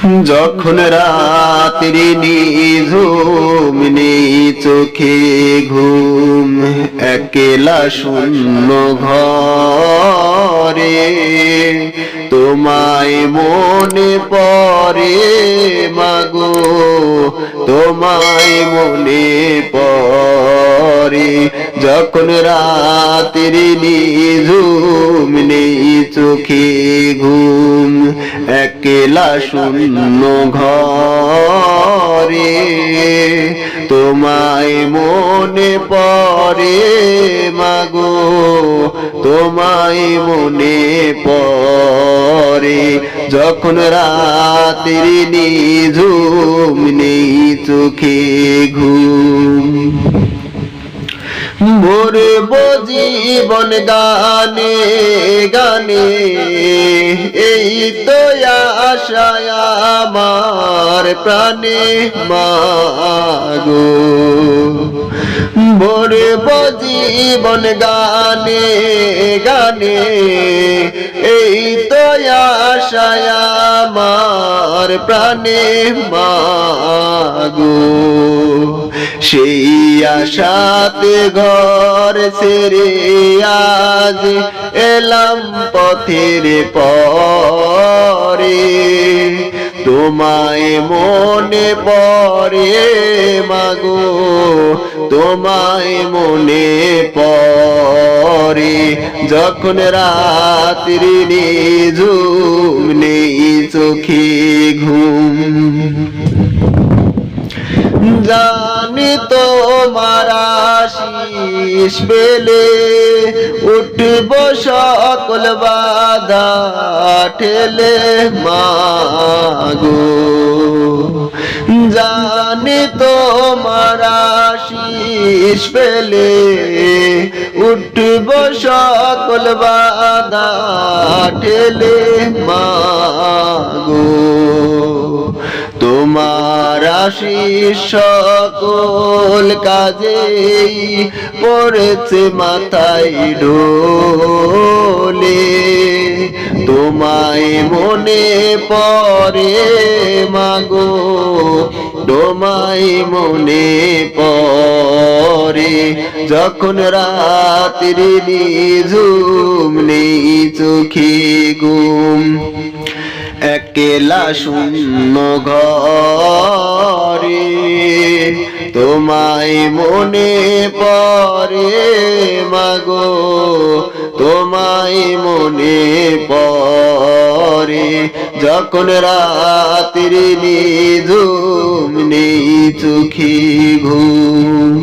যখন রাত্রি নিঝুম নেই চোখে ঘুম, একলা শূন্য ঘরে তোমায় মনে পড়ে মাগো, তোমায় মনে পড়ে। যখন রাত্রি নিঝুম নেই চোখে ঘুম, একলা শূন্য ঘরে তোমায় মনে পড়ে মাগো, তোমায় মনে পড়ে। যখন রাত্রি নিঝুম নেই চোখে ঘুম, ভরব জীবন গানে গানে, এই তো আশায় আমার প্রাণে মাগো। ভরব জীবন গানে গানে, এই তো আশায় আমার প্রাণে মাগো। সেই আশাতে ঘর ছেড়ে আজ এলাম পথের পরে, তোমায় মনে পড়ে মাগো, তোমায় মনে পড়ে। যখন রাত্রি নিঝুম নেই চোখে ঘুম, জানি তোমার আশিস পেলে উঠব সকল বাধা ঠেলে মাগো। জানি তোমার আশিস পেলে উঠব সকল বাধা ঠেলে মাগো। তোমার আশিস সকল কাজেই পড়েছে মাথায় ঢোলে, তোমায় মনে পড়ে মাগো, তোমায় মনে পড়ে। যখন রাত্রি নিঝুম নেই চোখে ঘুম, একলা শূন্য ঘরে তোমায় মনে পড়ে মাগো, তোমায় মনে পড়ে। যখন রাত্রি নিঝুম নেই চোখে ঘুম।